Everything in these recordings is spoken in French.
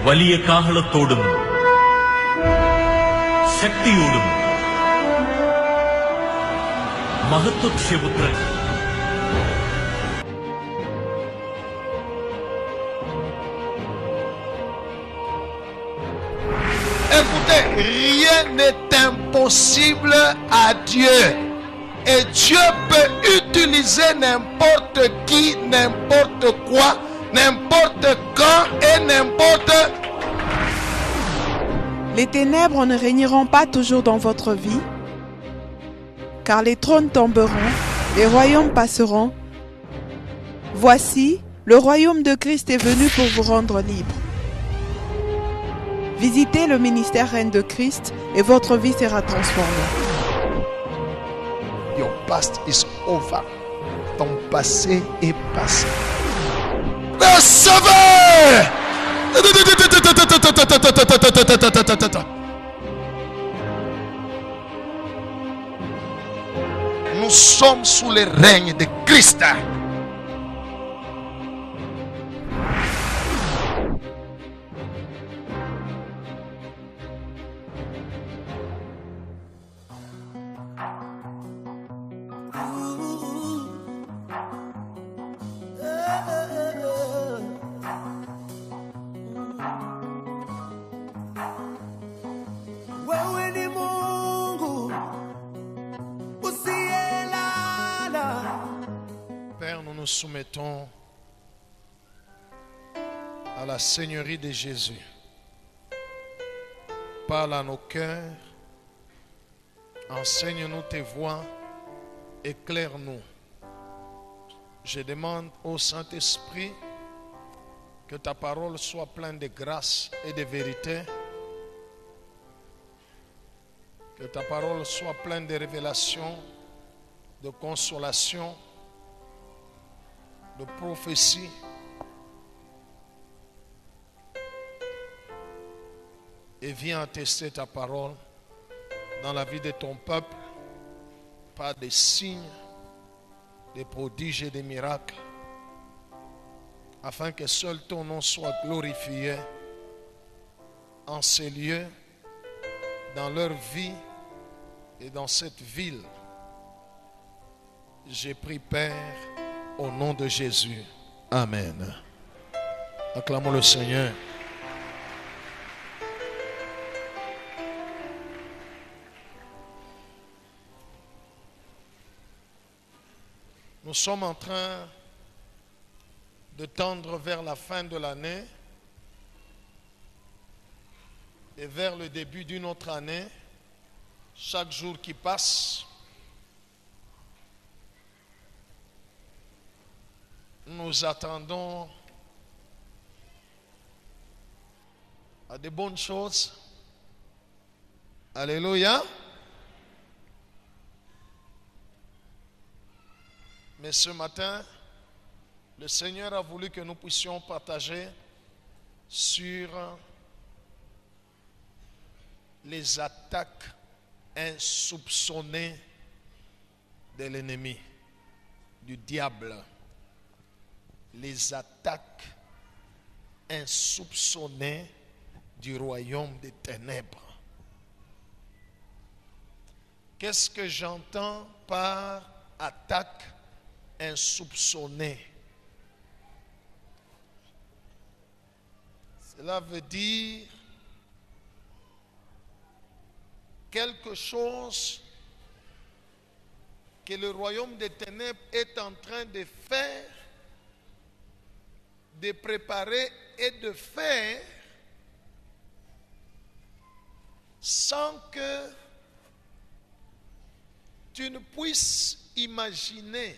വലിയ കാഹളത്തോടും ശക്തിയോടും മഹത്വക്ഷേപുത്രൻ Écoutez, rien n'est impossible à Dieu. Et Dieu peut utiliser n'importe qui, n'importe quoi, n'importe quand et n'importe. Les ténèbres ne régneront pas toujours dans votre vie, car les trônes tomberont, les royaumes passeront. Voici, le royaume de Christ est venu pour vous rendre libre. Visitez le ministère Reine de Christ et votre vie sera transformée. Your past is over. Ton passé est passé. Recevez! Nous sommes sous le règne de Christ. Nous soumettons à la Seigneurie de Jésus. Parle à nos cœurs, enseigne-nous tes voies, éclaire-nous. Je demande au Saint-Esprit que ta parole soit pleine de grâce et de vérité, que ta parole soit pleine de révélations, de consolation, de prophétie. Et viens attester ta parole dans la vie de ton peuple par des signes, des prodiges et des miracles, afin que seul ton nom soit glorifié en ces lieux, dans leur vie et dans cette ville. J'ai pris, Père, au nom de Jésus. Amen. Acclamons le Seigneur. Nous sommes en train de tendre vers la fin de l'année et vers le début d'une autre année. Chaque jour qui passe, nous attendons à de bonnes choses. Alléluia. Mais ce matin, le Seigneur a voulu que nous puissions partager sur les attaques insoupçonnées de l'ennemi, du diable. Les attaques insoupçonnées du royaume des ténèbres. Qu'est-ce que j'entends par attaque insoupçonnée? Cela veut dire quelque chose que le royaume des ténèbres est en train de faire, de préparer et de faire sans que tu ne puisses imaginer.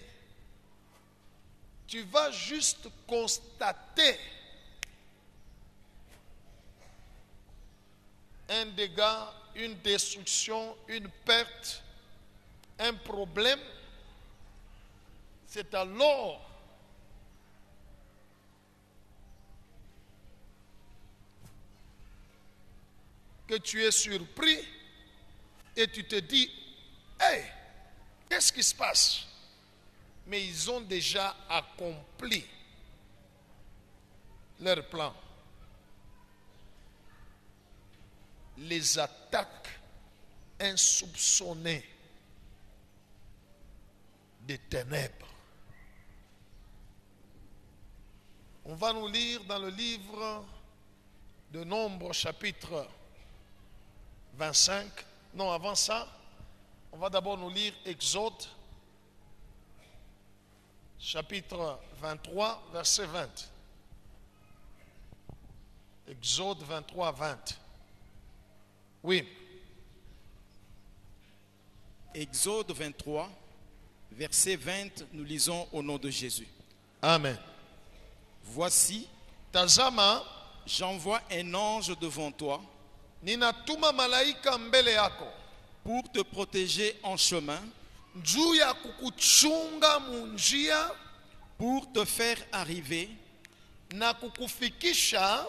Tu vas juste constater un dégât, une destruction, une perte, un problème. C'est alors que tu es surpris et tu te dis, hey, qu'est-ce qui se passe? Mais ils ont déjà accompli leur plan. les attaques insoupçonnées des ténèbres. On va nous lire dans le livre de Nombres, chapitre 25. Non, avant ça, on va d'abord nous lire Exode, chapitre 23, verset 20. Exode 23, 20. Oui. Exode 23, verset 20, nous lisons au nom de Jésus. Amen. Voici, Tazama, j'envoie un ange devant toi ninatuma malaika mbele yako pour te protéger en chemin, juu ya kukuchunga munjia pour te faire arriver na kukufikisha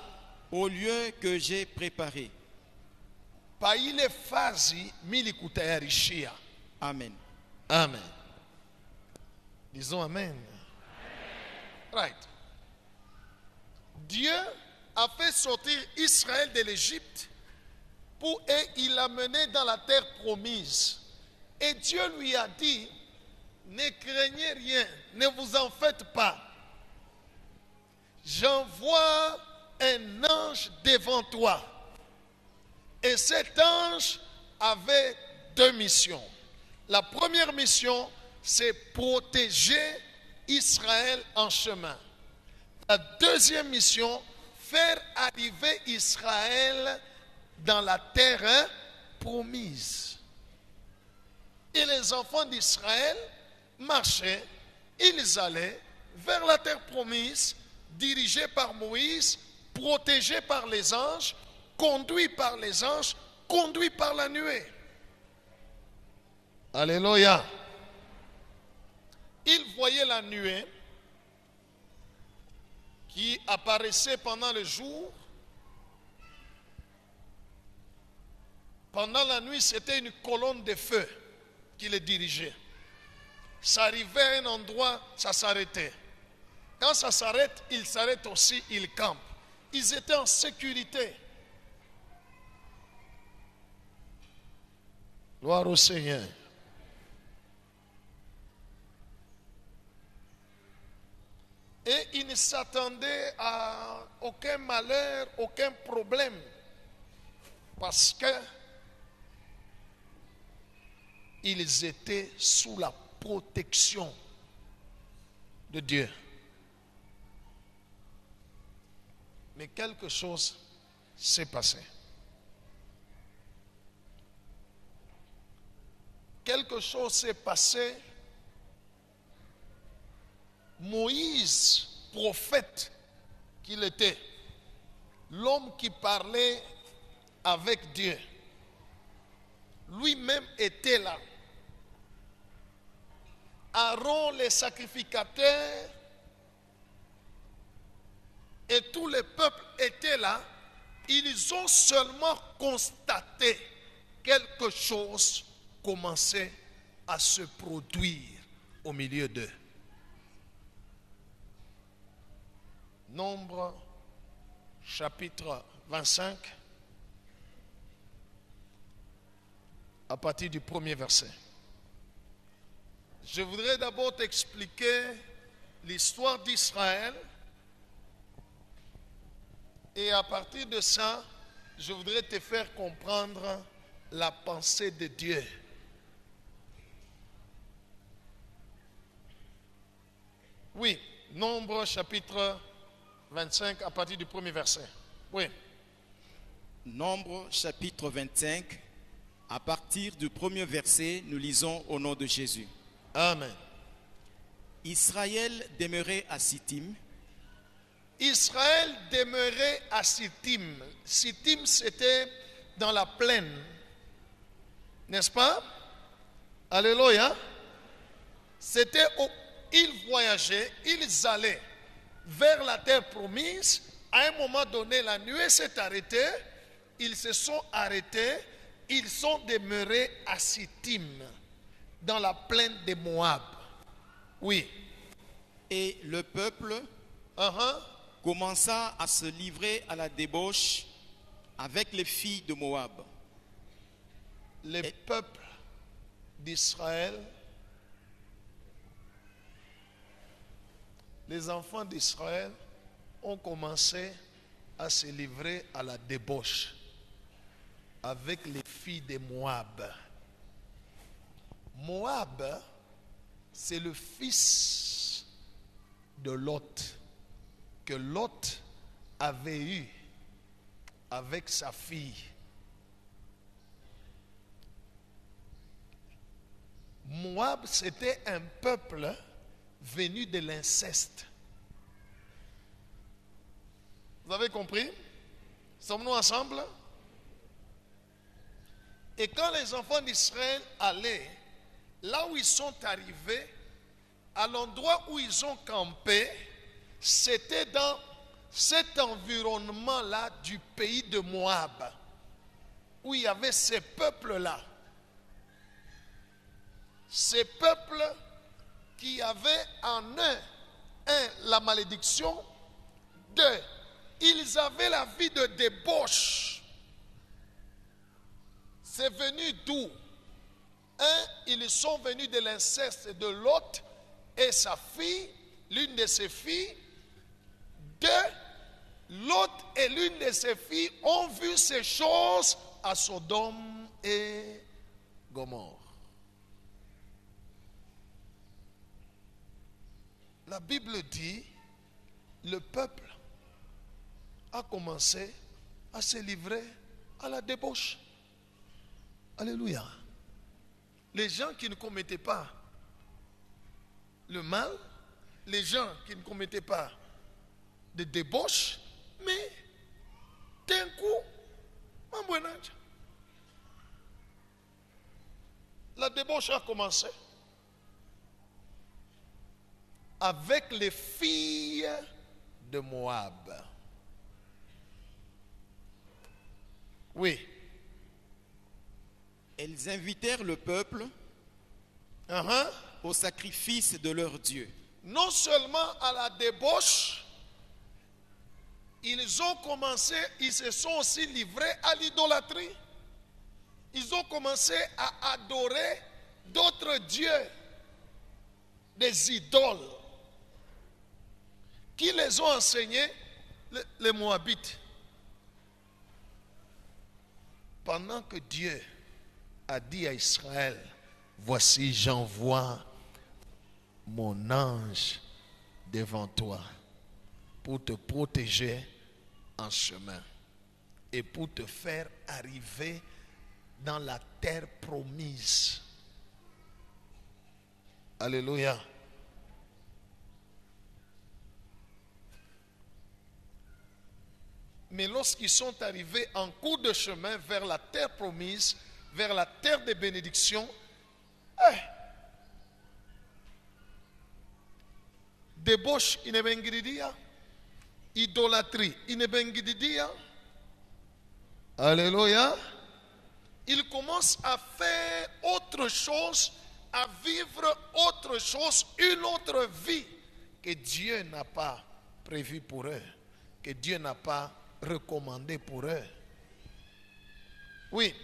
au lieu que j'ai préparé. pa ile fazi milikutayarishia. Amen. Amen. Disons Amen. Right. Dieu a fait sortir Israël de l'Égypte et il l'a mené dans la terre promise. Et Dieu lui a dit, ne craignez rien, ne vous en faites pas. J'envoie un ange devant toi. Et cet ange avait deux missions. La première mission, c'est protéger Israël en chemin. La deuxième mission, faire arriver Israël dans la terre promise. Et les enfants d'Israël marchaient, ils allaient vers la terre promise, dirigés par Moïse, protégés par les anges, conduits par les anges, conduits par la nuée. Alléluia. Ils voyaient la nuée qui apparaissait pendant le jour. Pendant la nuit, c'était une colonne de feu qui les dirigeait. Ça arrivait à un endroit, ça s'arrêtait. Quand ça s'arrête, ils s'arrêtent aussi, ils campent. Ils étaient en sécurité. Gloire au Seigneur. Et ils ne s'attendaient à aucun malheur, aucun problème. Parce que ils étaient sous la protection de Dieu. Mais quelque chose s'est passé. Quelque chose s'est passé. Moïse, prophète qu'il était, l'homme qui parlait avec Dieu, lui-même était là. Aaron, les sacrificateurs, et tout le peuple était là. Ils ont seulement constaté quelque chose commençait à se produire au milieu d'eux. Nombre chapitre 25, à partir du premier verset. Je voudrais d'abord t'expliquer l'histoire d'Israël et à partir de ça, je voudrais te faire comprendre la pensée de Dieu. Oui, Nombre chapitre 25 à partir du premier verset. Oui. Nombre chapitre 25, à partir du premier verset, nous lisons au nom de Jésus. Amen. Israël demeurait à Sittim. Israël demeurait à Sittim. Sittim, c'était dans la plaine. N'est-ce pas? Alléluia. C'était où ils voyageaient, ils allaient vers la terre promise. À un moment donné, la nuée s'est arrêtée. Ils se sont arrêtés. Ils sont demeurés à Sittim, dans la plaine de Moab. Oui. Et le peuple commença à se livrer à la débauche avec les filles de Moab. Les peuples d'Israël, les enfants d'Israël ont commencé à se livrer à la débauche avec les filles de Moab. Moab, c'est le fils de Lot que Lot avait eu avec sa fille. Moab, c'était un peuple venu de l'inceste. Vous avez compris? Sommes-nous ensemble? Et quand les enfants d'Israël allaient, là où ils sont arrivés, à l'endroit où ils ont campé, c'était dans cet environnement-là du pays de Moab, où il y avait ces peuples-là. Ces peuples qui avaient en eux, la malédiction, deux, ils avaient la vie de débauche. C'est venu d'où? Ils sont venus de l'inceste de Lot et sa fille, l'une de ses filles. Deux, Lot et l'une de ses filles ont vu ces choses à Sodome et Gomorrhe. La Bible dit, le peuple a commencé à se livrer à la débauche. Alléluia. Les gens qui ne commettaient pas le mal, les gens qui ne commettaient pas de débauche, mais d'un coup, la débauche a commencé avec les filles de Moab. Oui. Elles invitèrent le peuple au sacrifice de leur Dieu. Non seulement à la débauche, ils se sont aussi livrés à l'idolâtrie. Ils ont commencé à adorer d'autres dieux, des idoles, qui les ont enseignés, les Moabites. Pendant que Dieu a dit à Israël, voici j'envoie mon ange devant toi pour te protéger en chemin et pour te faire arriver dans la terre promise. Alléluia. Mais lorsqu'ils sont arrivés en cours de chemin vers la terre promise, vers la terre des bénédictions, débauche inebengiridia, idolâtrie inebengiridia, alléluia, ils commencent à faire autre chose, à vivre autre chose, une autre vie que Dieu n'a pas prévue pour eux, que Dieu n'a pas recommandé pour eux. Oui.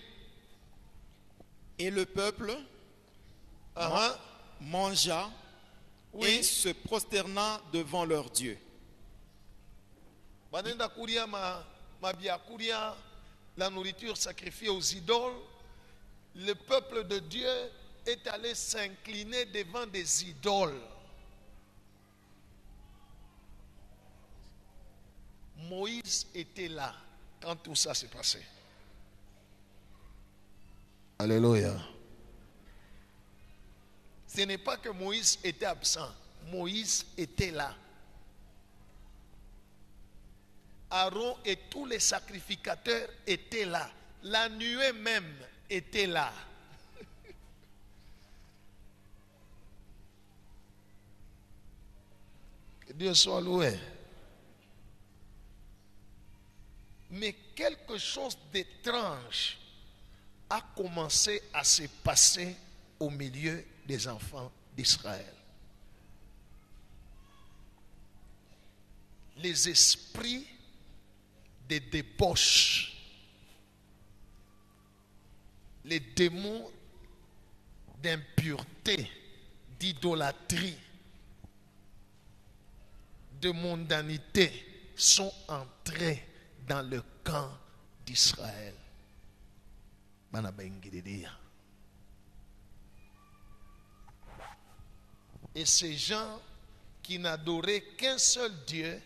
Et le peuple mangea et se prosterna devant leur Dieu. La nourriture sacrifiée aux idoles, le peuple de Dieu est allé s'incliner devant des idoles. Moïse était là quand tout ça s'est passé. Alléluia. Ce n'est pas que Moïse était absent. Moïse était là. Aaron et tous les sacrificateurs étaient là. La nuée même était là. Que Dieu soit loué. Mais quelque chose d'étrange a commencé à se passer au milieu des enfants d'Israël. Les esprits de débauche les démons d'impureté, d'idolâtrie, de mondanité sont entrés dans le camp d'Israël. Et ces gens qui n'adoraient qu'un seul Dieu,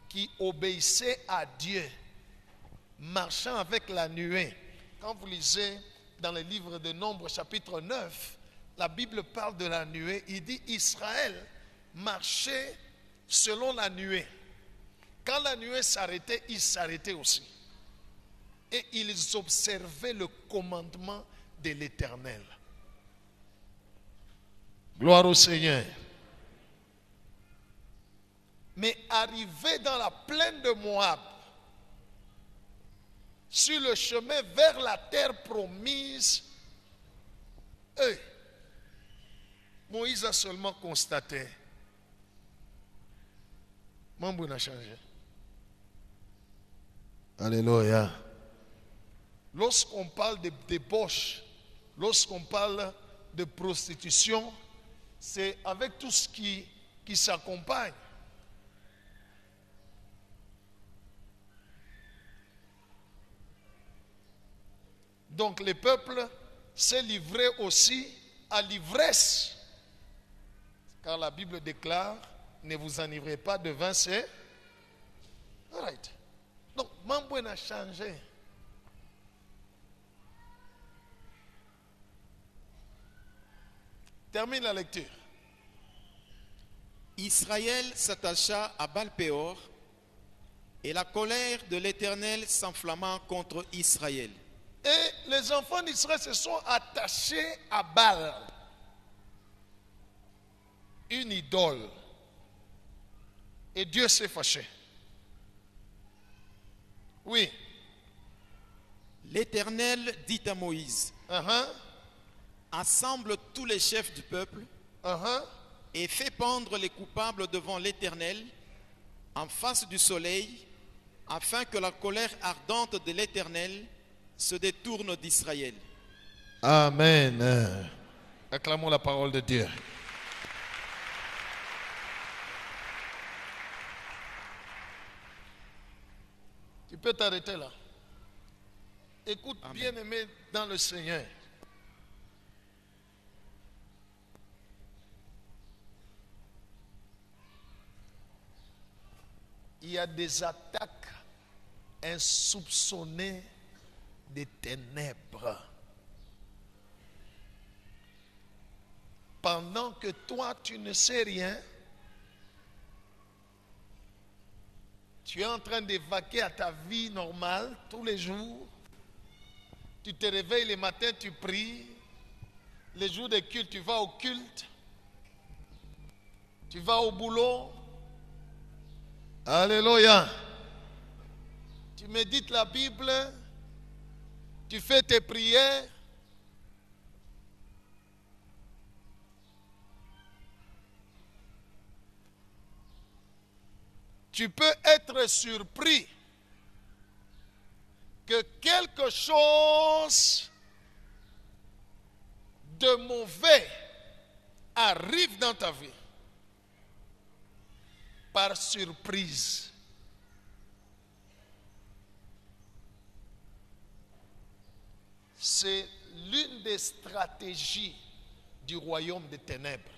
qui obéissaient à Dieu, marchant avec la nuée. Quand vous lisez dans le livre de Nombres chapitre 9, la Bible parle de la nuée. Il dit Israël marchait selon la nuée. Quand la nuée s'arrêtait, ils s'arrêtaient aussi. Et ils observaient le commandement de l'Éternel. Gloire au Seigneur. Mais arrivés dans la plaine de Moab, sur le chemin vers la terre promise, Moïse a seulement constaté. Mambo n'a changé. Alléluia. Lorsqu'on parle de débauche, lorsqu'on parle de prostitution, c'est avec tout ce qui s'accompagne. Donc le peuple s'est livré aussi à l'ivresse. Car la Bible déclare, ne vous enivrez pas de vin, c'est... Alright. Donc, Mambo a changé. Termine la lecture. Israël s'attacha à Baal-Péor et la colère de l'Éternel s'enflamma contre Israël. Et les enfants d'Israël se sont attachés à Baal, une idole. Et Dieu s'est fâché. Oui. L'Éternel dit à Moïse, assemble tous les chefs du peuple et fais pendre les coupables devant l'Éternel en face du soleil, afin que la colère ardente de l'Éternel se détourne d'Israël. Amen. Acclamons la parole de Dieu. Tu peux t'arrêter là. Écoute, bien-aimé dans le Seigneur. Il y a des attaques insoupçonnées des ténèbres. Pendant que toi, tu ne sais rien, tu es en train d'évacuer à ta vie normale tous les jours. Tu te réveilles le matin, tu pries. Les jours de culte, tu vas au culte. Tu vas au boulot. Alléluia. Tu médites la Bible. Tu fais tes prières. Tu peux être surpris que quelque chose de mauvais arrive dans ta vie par surprise. C'est l'une des stratégies du royaume des ténèbres.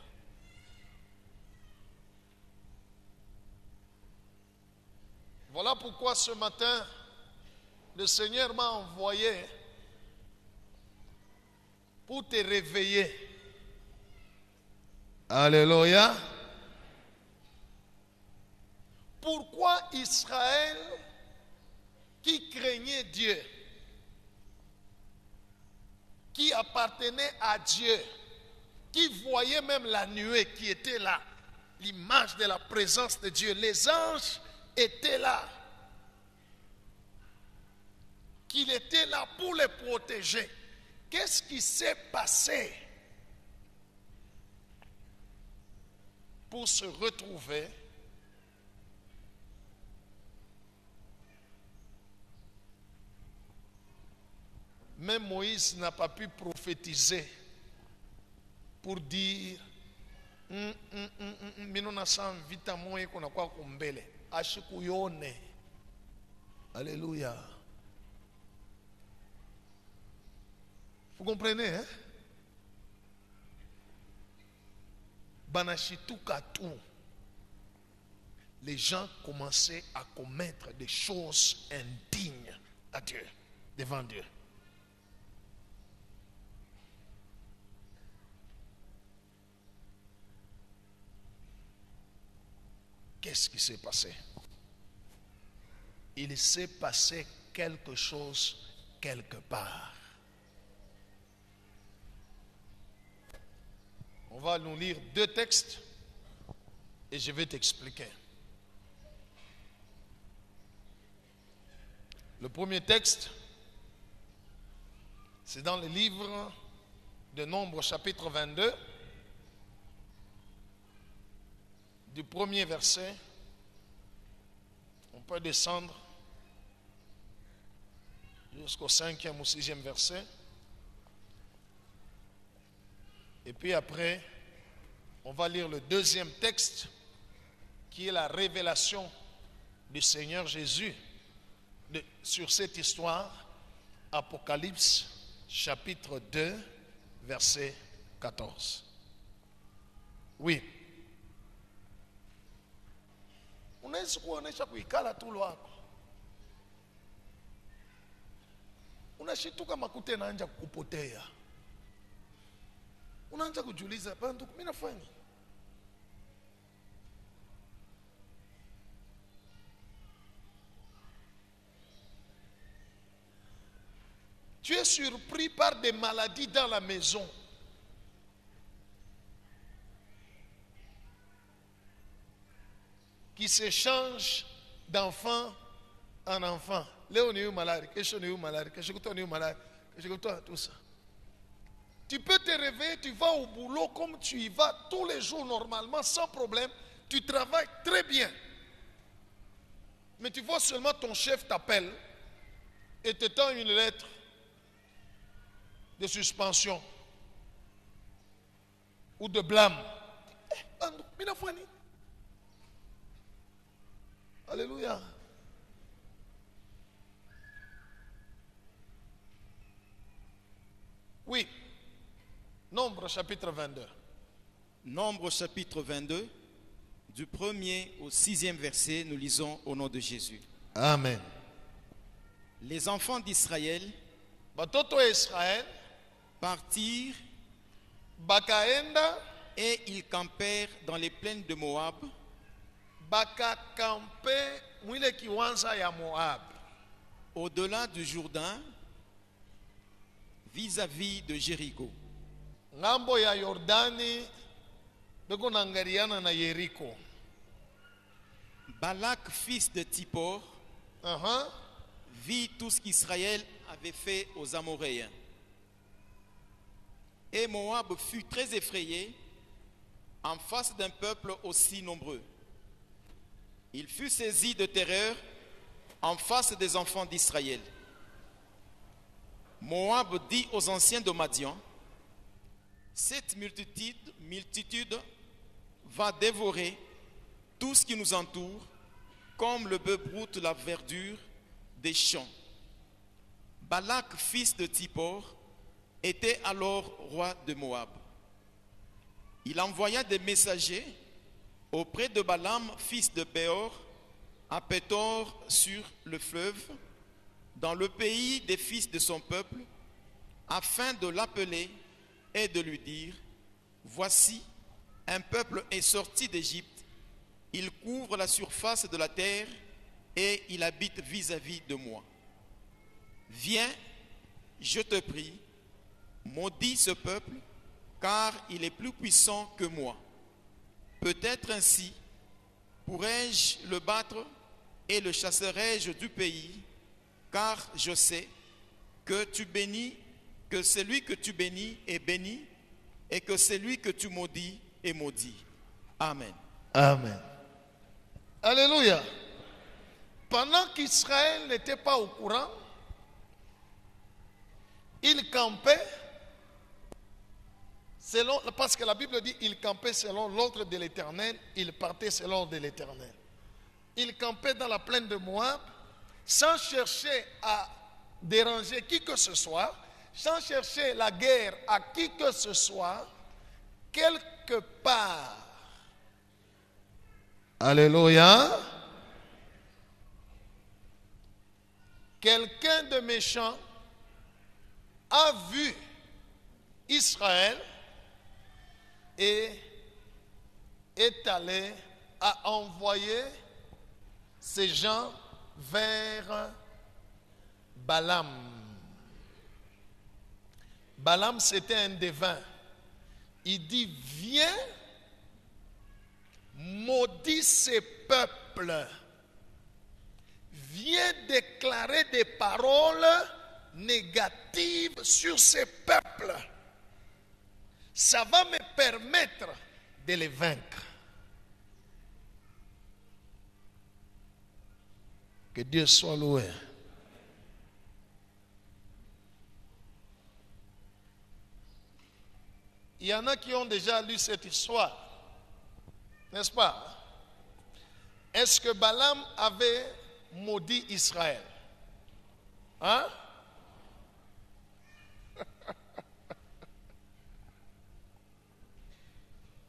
Voilà pourquoi ce matin, le Seigneur m'a envoyé pour te réveiller. Alléluia. Pourquoi Israël, qui craignait Dieu, qui appartenait à Dieu, qui voyait même la nuée qui était là, l'image de la présence de Dieu, les anges étaient là, qu'il était là pour les protéger. Qu'est-ce qui s'est passé pour se retrouver même Moïse n'a pas pu prophétiser pour dire minona san vita moye kuna kwa kumbele ashikuyone. Alléluia. Vous comprenez, hein? Banashituka tout. Les gens commençaient à commettre des choses indignes à Dieu, devant Dieu. Qu'est-ce qui s'est passé? Il s'est passé quelque chose quelque part. On va nous lire 2 textes et je vais t'expliquer. Le premier texte, c'est dans le livre de Nombres, chapitre 22, du premier verset. On peut descendre jusqu'au 5e ou 6e verset. Et puis après, on va lire le deuxième texte, qui est la révélation du Seigneur Jésus sur cette histoire. Apocalypse, chapitre 2, verset 14. Oui. Unaweza kuonesha kuikala tu lwako. Unashituka makute naanja kukupotea. Unaanza kujiuliza, bantu mimi nafanya. Tu es surpris par des maladies dans la maison. Qui se changent d'enfant en enfant. Léo n'est eu malade, question n'est eu malade, question n'est eu malade, question tout ça. Tu peux te réveiller, tu vas au boulot comme tu y vas tous les jours normalement, sans problème. Tu travailles très bien. Mais tu vois seulement ton chef t'appelle et te tend une lettre de suspension ou de blâme. Alléluia. Oui. Nombre chapitre 22. Nombre chapitre 22, du 1er au 6e verset, nous lisons au nom de Jésus. Amen. Les enfants d'Israël Batoto Israël partirent bakaenda et ils campèrent dans les plaines de Moab, bakakampe mwile kiwanza ya Moab, au-delà du Jourdain, vis-à-vis de Jéricho. ngambo ya Yordani beko nangariana na Yeriko. Balak, fils de Tippor, vit tout ce qu'Israël avait fait aux Amoréens. Et Moab fut très effrayé en face d'un peuple aussi nombreux. Il fut saisi de terreur en face des enfants d'Israël. Moab dit aux anciens de Madian, cette multitude va dévorer tout ce qui nous entoure, comme le bœuf broute la verdure des champs. Balak, fils de Tippor, était alors roi de Moab. Il envoya des messagers auprès de Balaam, fils de Béor, à Pétor sur le fleuve, dans le pays des fils de son peuple, afin de l'appeler et de lui dire, voici, un peuple est sorti d'Égypte, il couvre la surface de la terre et il habite vis-à-vis de moi. Viens, je te prie, maudis ce peuple, car il est plus puissant que moi. Peut-être ainsi pourrais-je le battre et le chasserai-je du pays, car je sais que celui que tu bénis est béni et que celui que tu maudis est maudit. Amen. Amen. Alléluia. Pendant qu'Israël n'était pas au courant, il campait selon, parce que la Bible dit il campait selon l'ordre de l'Éternel, il partait selon l'ordre de l'Éternel. Il campait dans la plaine de Moab sans chercher à déranger qui que ce soit, sans chercher la guerre à qui que ce soit, quelque part. Alléluia. Quelqu'un de méchant a vu Israël et est allé à envoyer ces gens vers Balaam. Balaam, c'était un devin. Il dit, viens, maudis ces peuples. Viens déclarer des paroles négatives sur ces peuples. Ça va me permettre de les vaincre. Que Dieu soit loué. Il y en a qui ont déjà lu cette histoire, n'est-ce pas? Est-ce que Balaam avait maudit Israël? Hein?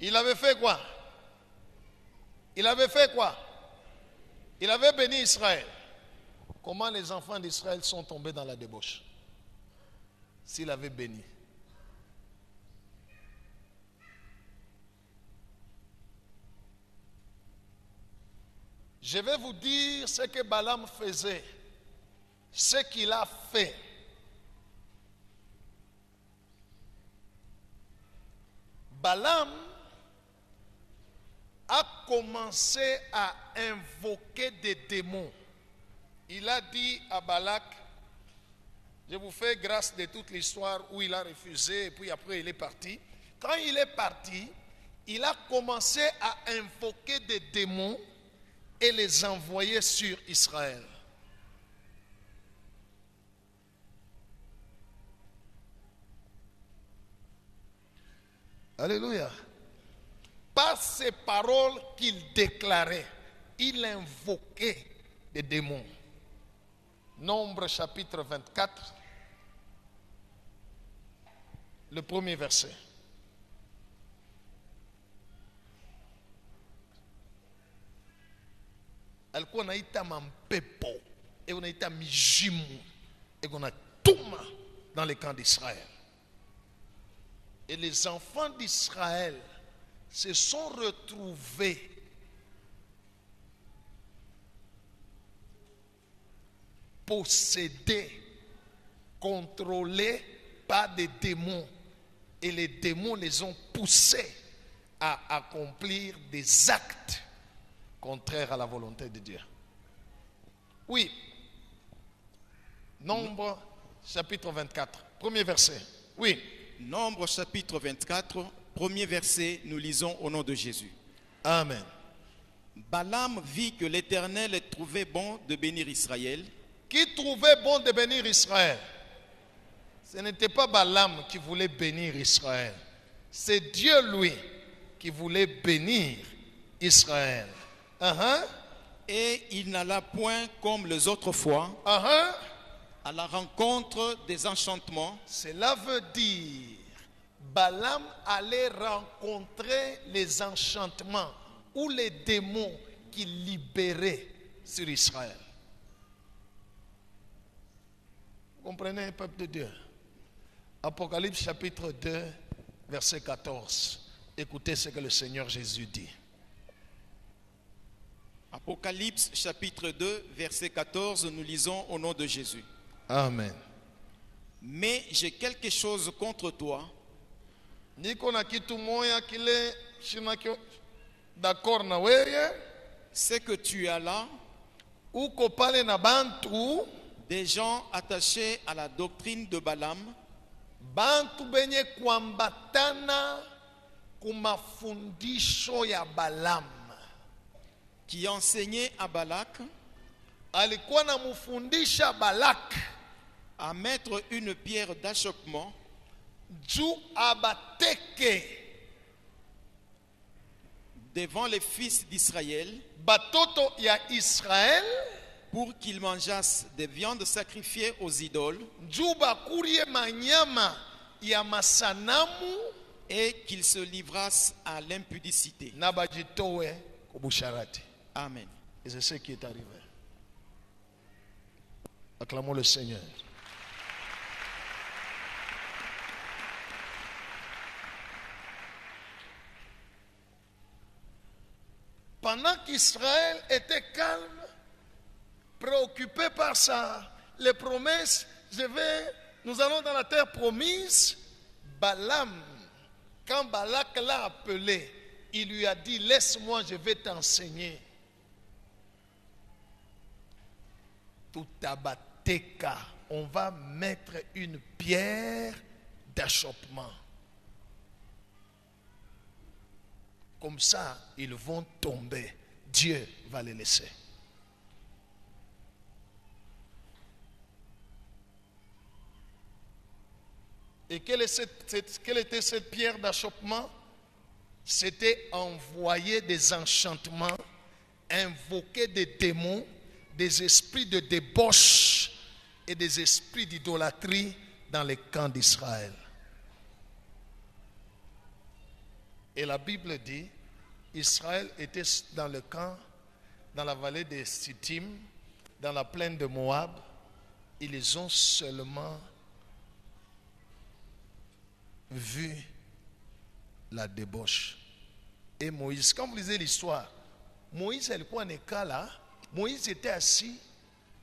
Il avait fait quoi? Il avait fait quoi? Il avait béni Israël. Comment les enfants d'Israël sont tombés dans la débauche? S'il avait béni. Je vais vous dire ce que Balaam faisait, ce qu'il a fait. Balaam a commencé à invoquer des démons. Il a dit à Balak, je vous fais grâce de toute l'histoire où il a refusé et puis après il est parti. Quand il est parti, il a commencé à invoquer des démons et les envoyer sur Israël. Alléluia. Par ces paroles qu'il déclarait, il invoquait des démons. Nombre chapitre 24, le premier verset. Alikuwa naita mampepo et on aita mijimu et on a touma dans les camps d'Israël. Et les enfants d'Israël se sont retrouvés possédés, contrôlés par des démons. Et les démons les ont poussés à accomplir des actes contraires à la volonté de Dieu. Oui. Nombre chapitre 24, premier verset. Oui. Nombre chapitre 24, premier verset, nous lisons au nom de Jésus. Amen. Balaam vit que l'Éternel trouvait bon de bénir Israël. Qui trouvait bon de bénir Israël? Ce n'était pas Balaam qui voulait bénir Israël. C'est Dieu, lui, qui voulait bénir Israël. Et il n'alla point comme les autres fois à la rencontre des enchantements. Cela veut dire Balaam allait rencontrer les enchantements ou les démons qui libéraient sur Israël. Vous comprenez, peuple de Dieu? Apocalypse chapitre 2, verset 14. Écoutez ce que le Seigneur Jésus dit. Apocalypse chapitre 2, verset 14, nous lisons au nom de Jésus. Amen. Mais j'ai quelque chose contre toi. C'est que tu as là des gens attachés à la doctrine de Balaam, bantu benye kuambatana kumafundisho ya Balaam, qui enseignaient à Balak alikuwa namufundisha Balak à mettre une pierre d'achoppement juu abateke devant les fils d'Israël batoto ya Israël pour qu'ils mangeassent des viandes sacrifiées aux idoles juu bakurie manyama ya masanamu et qu'ils se livrassent à l'impudicité. na bajitowe kubusharati. Amen. Et c'est ce qui est arrivé. Acclamons le Seigneur. Pendant qu'Israël était calme, préoccupé par les promesses, nous allons dans la terre promise, Balaam, quand Balak l'a appelé, il lui a dit, laisse-moi, je vais t'enseigner. Tout abateka, on va mettre une pierre d'achoppement. Comme ça, ils vont tomber. Dieu va les laisser. Et quelle était cette pierre d'achoppement? C'était envoyer des enchantements, invoquer des démons, des esprits de débauche et des esprits d'idolâtrie dans les camps d'Israël. Et la Bible dit, Israël était dans le camp, dans la vallée de Sittim, dans la plaine de Moab. Ils ont seulement vu la débauche. Et Moïse, quand vous lisez l'histoire, Moïse alikuwa neka là, Moïse était assis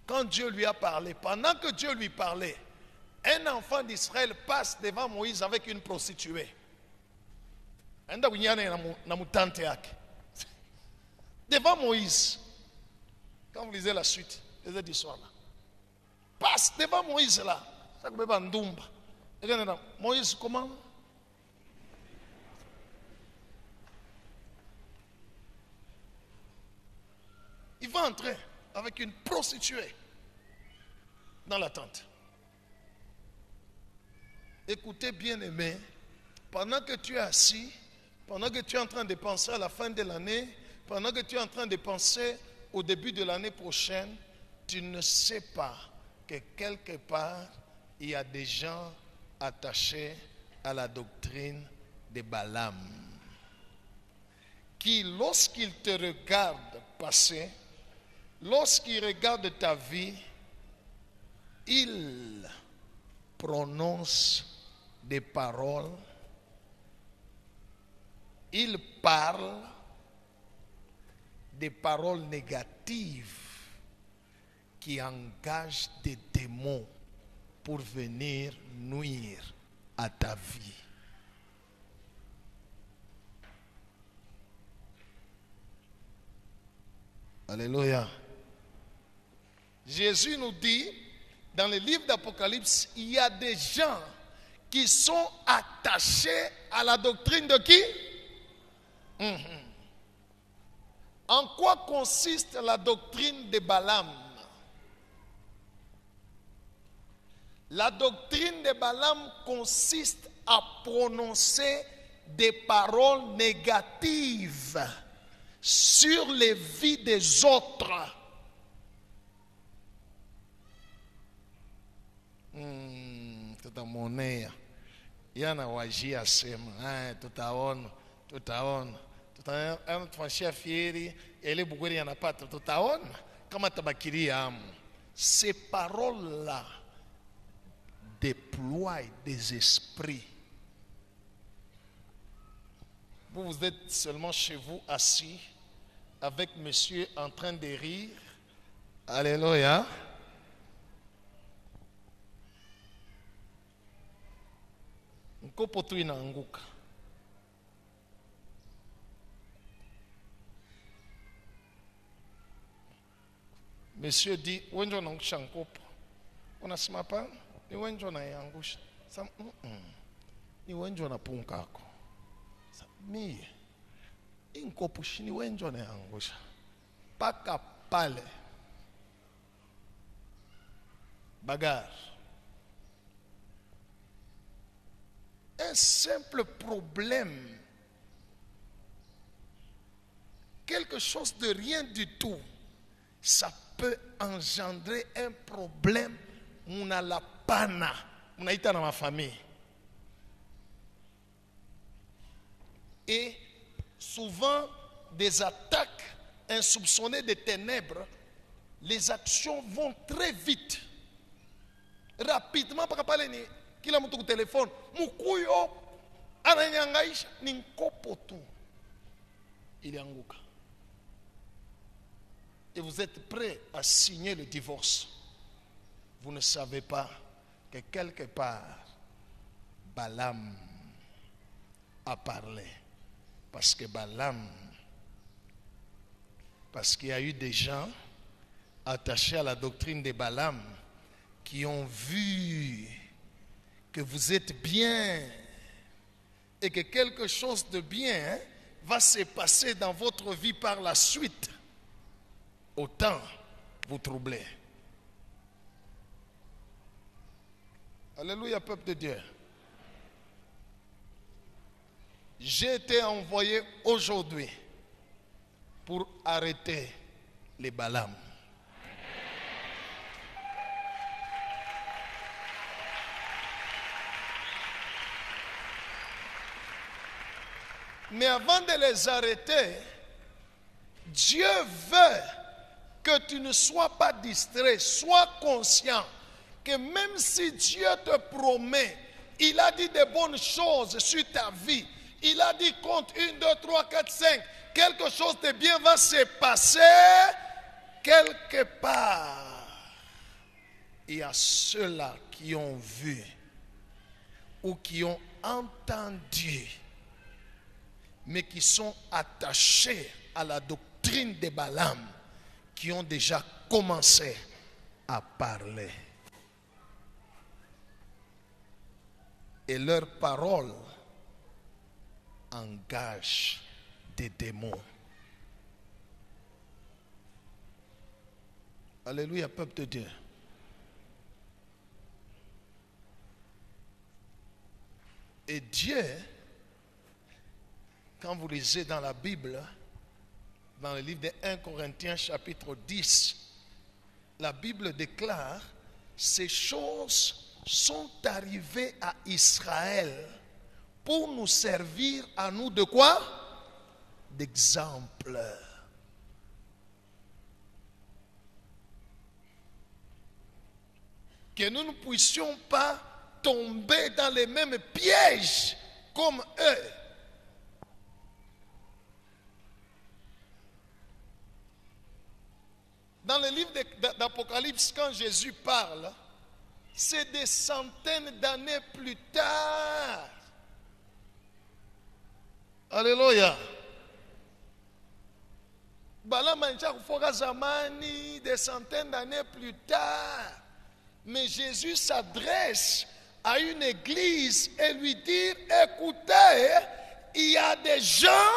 quand Dieu lui a parlé. Pendant que Dieu lui parlait, un enfant d'Israël passe devant Moïse avec une prostituée. Devant Moïse, quand vous lisez la suite de cette histoire-là, passe devant Moïse là. Moïse, comment? Il va entrer avec une prostituée dans la tente. Écoutez, bien-aimé, pendant que tu es assis, pendant que tu es en train de penser à la fin de l'année, pendant que tu es en train de penser au début de l'année prochaine, tu ne sais pas que quelque part, il y a des gens attachés à la doctrine de Balaam, qui, lorsqu'ils te regardent passer, lorsqu'ils regardent ta vie, ils prononcent des paroles, ils parlent des paroles négatives qui engagent des démons pour venir nuire à ta vie. Alléluia. Jésus nous dit, dans le livre d'Apocalypse, il y a des gens qui sont attachés à la doctrine de qui? En quoi consiste la doctrine de Balaam? La doctrine de Balaam consiste à prononcer des paroles négatives sur les vies des autres. Tutamonea yana wajia sema tutaona tunafanyia fieri ile buguri yanapata tutaona kama tabakiria amu. Ces paroles là déploient des esprits. Vous êtes seulement chez vous assis avec monsieur en train de rire. Alléluia. Mkopo tu inaanguka. Monsieur dit, wenjo naangusha mkopo. Unasema pa? Ni wenjo naiangusha. Ni wenjo napunga ako. Mie, mkopo shini wenjo naiangusha. Paka pale. Bagarre. un simple problème, quelque chose de rien du tout, ça peut engendrer un problème. On a la pana, on a été dans ma famille. Et souvent, des attaques insoupçonnées des ténèbres, les actions vont très vite. Rapidement, par parler ni kila mtu ku téléphone, mukuyo ananyangaisha ni nkopo tu. Il yanguka. Et vous êtes prêts à signer le divorce. Vous ne savez pas que quelque part, Balaam a parlé. Parce que Balaam, parce qu'il y a eu des gens attachés à la doctrine de Balaam qui ont vu que vous êtes bien et que quelque chose de bien va se passer dans votre vie par la suite. Autant vous troubler. Alléluia, peuple de Dieu. J'ai été envoyé aujourd'hui pour arrêter les Balaam. Mais avant de les arrêter, Dieu veut que tu ne sois pas distrait, sois conscient que même si Dieu te promet, il a dit de bonnes choses sur ta vie, il a dit compte 1, 2, 3, 4, 5, quelque chose de bien va se passer quelque part. Il y a ceux-là qui ont vu ou qui ont entendu, mais qui sont attachés à la doctrine de Balaam, qui ont déjà commencé à parler. Et leurs paroles engagent des démons. Alléluia, peuple de Dieu. Et Dieu, quand vous lisez dans la Bible, dans le livre de 1 Corinthiens chapitre 10, la Bible déclare, ces choses sont arrivées à Israël pour nous servir à nous de quoi? D'exemple. Que nous ne puissions pas tomber dans les mêmes pièges comme eux. Dans le livre d'Apocalypse, quand Jésus parle, c'est des centaines d'années plus tard. Alléluia. Des centaines d'années plus tard. Mais Jésus s'adresse à une église et lui dit, écoutez, il y a des gens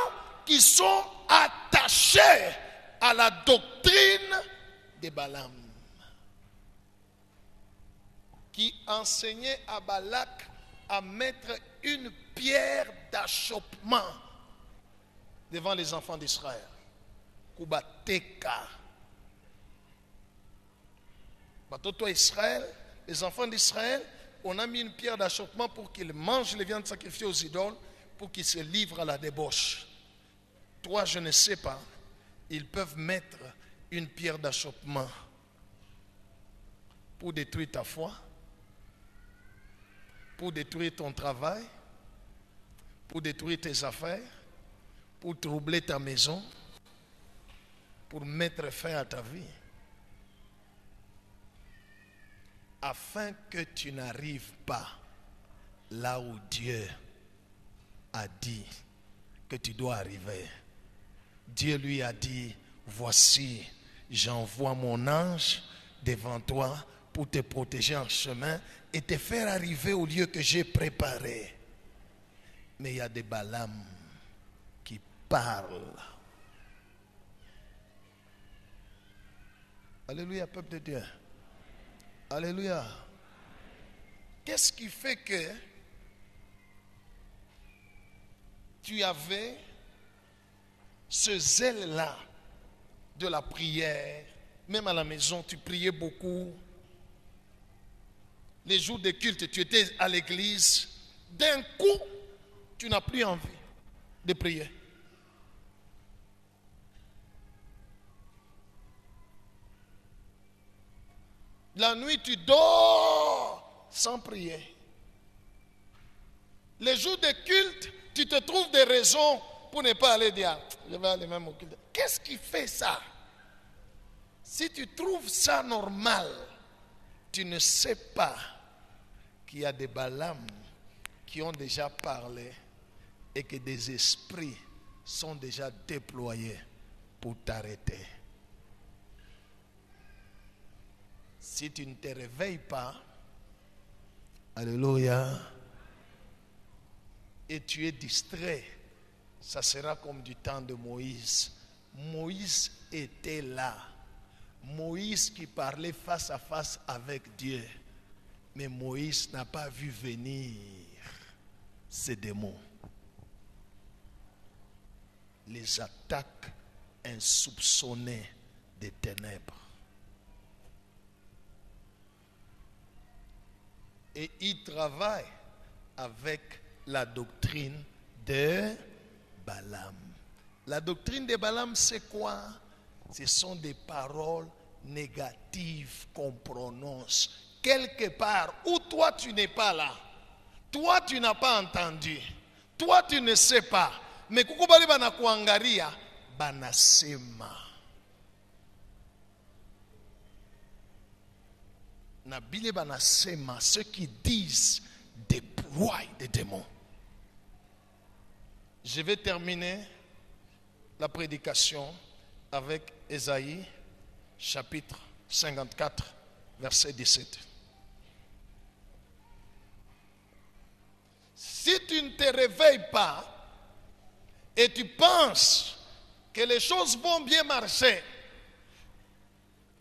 qui sont attachés à la doctrine de Balaam, qui enseignait à Balak à mettre une pierre d'achoppement devant les enfants d'Israël. Kubateka. Batoto Israël, les enfants d'Israël, on a mis une pierre d'achoppement pour qu'ils mangent les viandes sacrifiées aux idoles, pour qu'ils se livrent à la débauche. Toi, je ne sais pas, ils peuvent mettre une pierre d'achoppement pour détruire ta foi, pour détruire ton travail, pour détruire tes affaires, pour troubler ta maison, pour mettre fin à ta vie, afin que tu n'arrives pas là où Dieu a dit que tu dois arriver. Dieu lui a dit, voici, j'envoie mon ange devant toi pour te protéger en chemin et te faire arriver au lieu que j'ai préparé. Mais il y a des Balaam qui parlent. Alléluia, peuple de Dieu. Alléluia. Qu'est-ce qui fait que tu avais ce zèle-là de la prière. Même à la maison, tu priais beaucoup. Les jours de culte, tu étais à l'église. D'un coup, tu n'as plus envie de prier. La nuit, tu dors sans prier. Les jours de culte, tu te trouves des raisons pour ne pas aller dire, je vais aller même au culte. Qu'est-ce qui fait ça? Si tu trouves ça normal, tu ne sais pas qu'il y a des Balaam qui ont déjà parlé et que des esprits sont déjà déployés pour t'arrêter. Si tu ne te réveilles pas, alléluia, et tu es distrait, ça sera comme du temps de Moïse. Moïse était là. Moïse qui parlait face à face avec Dieu. Mais Moïse n'a pas vu venir ces démons. Les attaques insoupçonnées des ténèbres. Et il travaille avec la doctrine de Balaam. La doctrine de Balaam, c'est quoi? Ce sont des paroles négatives qu'on prononce quelque part où toi tu n'es pas là. Toi tu n'as pas entendu. Toi tu ne sais pas. Mais kukubali bana kuangaria banasema. Na bile banasema, ceux qui disent déploient des démons. Je vais terminer la prédication avec Ésaïe, chapitre 54, verset 17. Si tu ne te réveilles pas et tu penses que les choses vont bien marcher,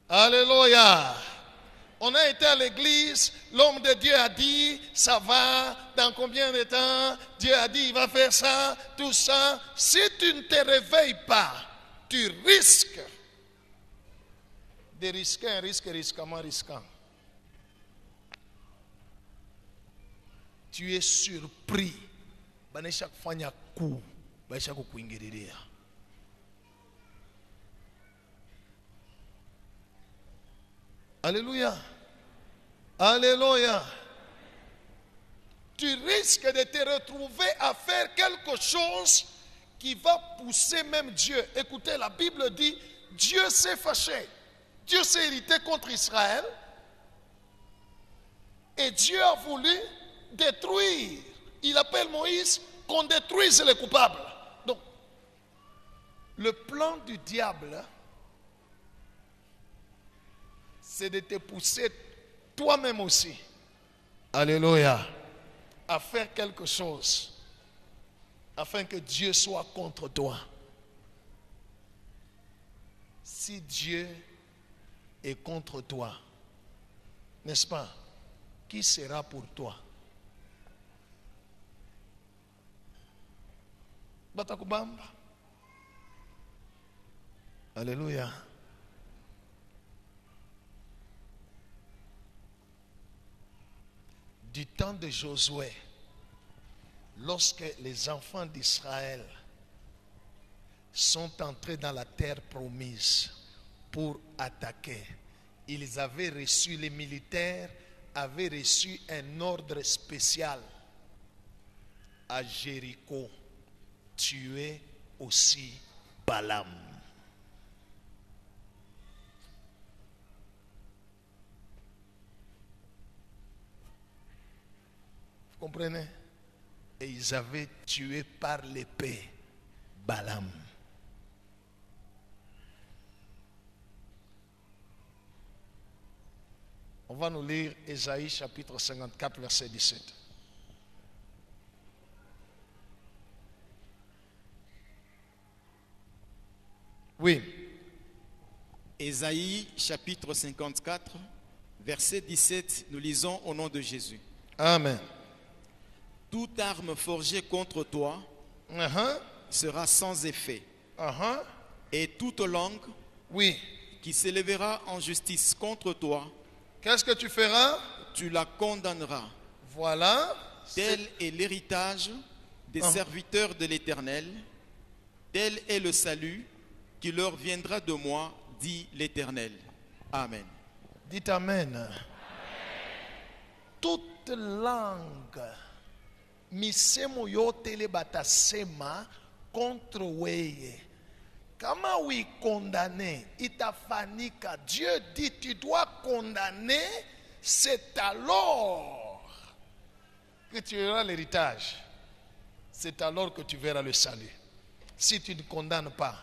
alléluia. On a été à l'église, l'homme de Dieu a dit, ça va, dans combien de temps, Dieu a dit, il va faire ça, tout ça. Si tu ne te réveilles pas, tu risques de risquer un risque risquement risquant. Tu es surpris. Chaque fois, il y a un coup. Alléluia. Alléluia. Tu risques de te retrouver à faire quelque chose qui va pousser même Dieu. Écoutez, la Bible dit, Dieu s'est fâché. Dieu s'est irrité contre Israël. Et Dieu a voulu détruire. Il appelle Moïse qu'on détruise les coupables. Donc, le plan du diable, c'est de te pousser toi-même aussi, alléluia, à faire quelque chose afin que Dieu soit contre toi. Si Dieu est contre toi, n'est-ce pas? Qui sera pour toi? Batakubamba. Alléluia. Du temps de Josué, lorsque les enfants d'Israël sont entrés dans la terre promise pour attaquer, ils avaient reçu, les militaires avaient reçu un ordre spécial à Jéricho, tuer aussi Balaam. Vous comprenez? Et ils avaient tué par l'épée Balaam. On va nous lire Ésaïe chapitre 54 verset 17. Oui. Ésaïe chapitre 54 verset 17, nous lisons au nom de Jésus. Amen. Toute arme forgée contre toi Uh-huh. sera sans effet. Uh-huh. Et toute langue Oui. qui s'élèvera en justice contre toi, Qu'est-ce que tu feras? tu la condamneras. Voilà. Tel est l'héritage des Ah. serviteurs de l'Éternel. Tel est le salut qui leur viendra de moi, dit l'Éternel. Amen. Dites Amen. Toute langue misemo yote le batasema contre weye. Kama oui condamné, itafanika. Dieu dit tu dois condamner, c'est alors que tu auras l'héritage. C'est alors que tu verras le salut. Si tu ne condamnes pas.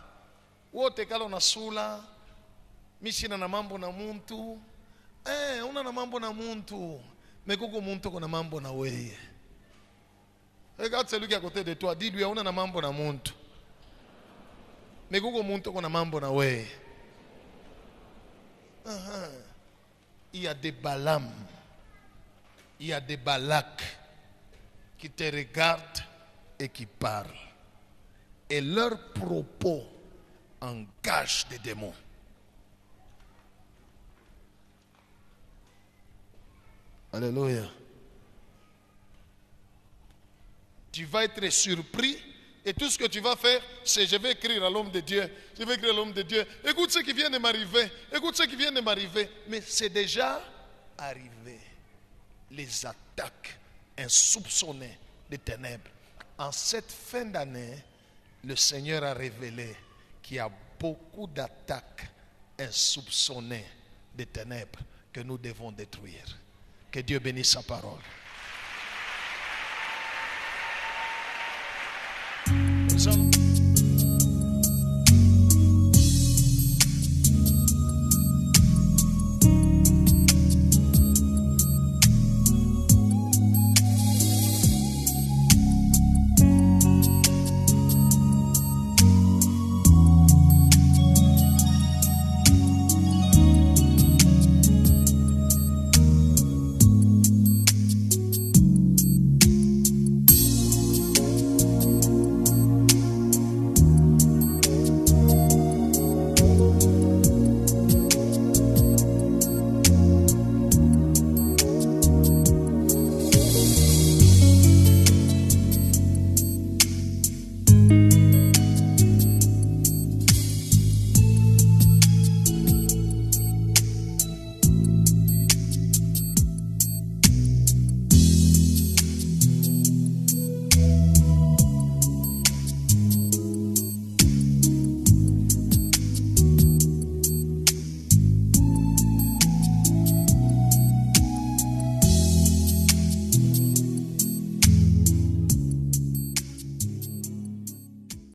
Wote kala unasula mishina na mambo na muntu. Una na mambo na muntu. Mais kuko muntu kuna mambo na weye. Regarde celui qui est à côté de toi, dis-lui una na mambo na muntu. Mais kuko muntu kuna mambo na weye. Il y a des Balaam, il y a des Balak qui te regardent et qui parlent. Et leurs propos engagent des démons. Alléluia. Tu vas être surpris et tout ce que tu vas faire, c'est je vais écrire à l'homme de Dieu. Je vais écrire à l'homme de Dieu. Écoute ce qui vient de m'arriver. Écoute ce qui vient de m'arriver. Mais c'est déjà arrivé. Les attaques insoupçonnées des ténèbres. En cette fin d'année, le Seigneur a révélé qu'il y a beaucoup d'attaques insoupçonnées des ténèbres que nous devons détruire. Que Dieu bénisse sa parole.